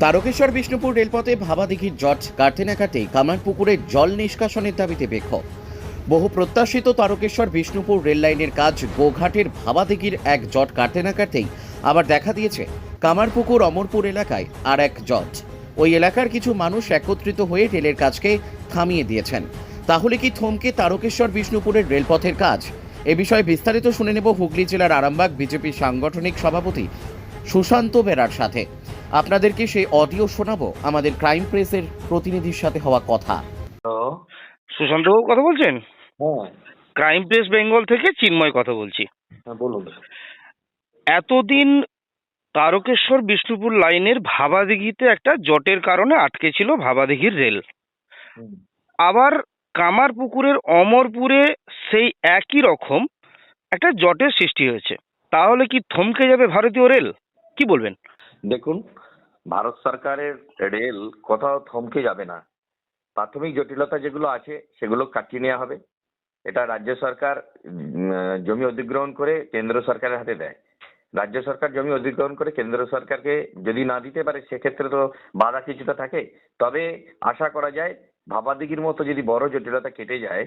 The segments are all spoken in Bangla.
তারকেশ্বর বিষ্ণুপুর রেলপথে ভাবাদিঘির জট কাটতে না কাটতেই কামারপুকুরে জল নিষ্কাশনের দাবিতে বিক্ষোভ। বহু প্রত্যাশিত তারকেশ্বর বিষ্ণুপুর রেল লাইনের কাজ গোঘাটের ভাবাদিঘির এক জট কাটতে না কাটতেই আবার দেখা দিয়েছে কামারপুকুর অমরপুর এলাকায় আর এক জট। ওই এলাকার কিছু মানুষ একত্রিত হয়ে রেলের কাজকে থামিয়ে দিয়েছেন। তাহলে কি থমকে তারকেশ্বর বিষ্ণুপুরের রেলপথের কাজ? এ বিষয়ে বিস্তারিত শুনে নেব হুগলি জেলার আরামবাগ বিজেপি সাংগঠনিক সভাপতি সুশান্ত বেরার সাথে। আপনাদেরকে সেই অডিও শোনাবো আমাদের ক্রাইম প্রেসের প্রতিনিধির সাথে হওয়া কথা। হ্যালো। সুশান্তবাবু কথা বলছেন? হ্যাঁ, ক্রাইম প্রেস বেঙ্গল থেকে চিন্ময় কথা বলছি। হ্যাঁ বলুন। এতদিন তারকেশ্বর বিষ্ণুপুর লাইনের ভাবাদিঘিতে একটা জটের কারণে আটকে ছিল ভাবাদিঘির রেল। হুম। আবার কামারপুকুরের অমরপুরে সেই একই রকম একটা জটের সৃষ্টি হয়েছে। তাহলে কি থমকে যাবে ভারতীয় রেল? কি বলবেন? দেখুন, ভারত সরকারের রেল কোথাও থমকে যাবে না। প্রাথমিক জটিলতা যেগুলো আছে সেগুলো কাটিয়ে নেওয়া হবে। এটা রাজ্য সরকার জমি অধিগ্রহণ করে কেন্দ্র সরকারের হাতে দেয়। রাজ্য সরকার জমি অধিগ্রহণ করে কেন্দ্র সরকারকে যদি না দিতে পারে সেক্ষেত্রে তো বাধা কিছুটা থাকে। তবে আশা করা যায় ভাবাদিঘির মতো যদি বড় জটিলতা কেটে যায়,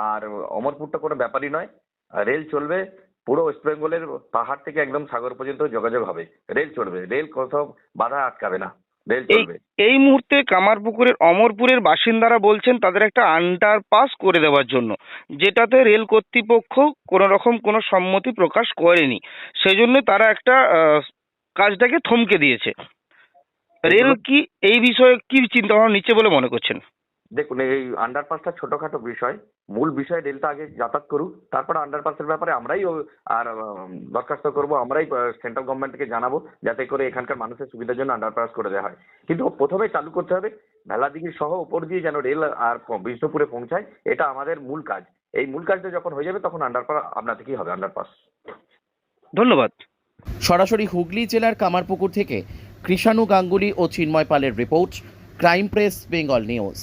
আর অমরপুরটা কোনো ব্যাপারই নয়, রেল চলবে। পুরো ওয়েস্ট বেঙ্গলের পাহাড় থেকে একদম সাগর পর্যন্ত যোগাযোগ হবে, রেল চলবে। রেল কোথাও বাধা আটকাবে না, রেল এই চলবে। এই মুহূর্তে কামারপুকুরের অমরপুরের বাসিন্দারা বলছেন তাদের একটা আন্ডারপাস করে দেওয়ার জন্য, যেটাতে রেল কর্তৃপক্ষ কোনো রকম কোনো সম্মতি প্রকাশ করেনি। সেজন্য তারা একটা কাজটাকে থমকে দিয়েছে। রেল কি এই বিষয়ে কি চিন্তা ভাবনা নিচ্ছে বলে মনে করছেন? দেখুন, এই আন্ডারপাসটা ছোটখাটো বিষয়। মূল বিষয় রেলটা আগে যাতায়াত করুক, তারপর আন্ডারপাসের ব্যাপারে আমরাই দরখাস্ত করব, আমরাই সেন্ট্রাল গভর্নমেন্টকে জানাবো যাতে করে এখানকার মানুষের সুবিধার জন্য আন্ডারপাস করে দেওয়া হয়। কিন্তু প্রথমে চালু করতে হবে ভেলাদিঘি সহ উপর দিয়ে যেন রেল আর বিষ্ণুপুরে পৌঁছায়। এটা আমাদের মূল কাজ। এই মূল কাজটা যখন হয়ে যাবে তখন আন্ডারপাস আপনা থেকেই হবে, আন্ডারপাস। ধন্যবাদ। সরাসরি হুগলি জেলার কামারপুকুর থেকে কৃষাণু গাঙ্গুলি ও চিন্ময় পালের report, crime press Bengal news.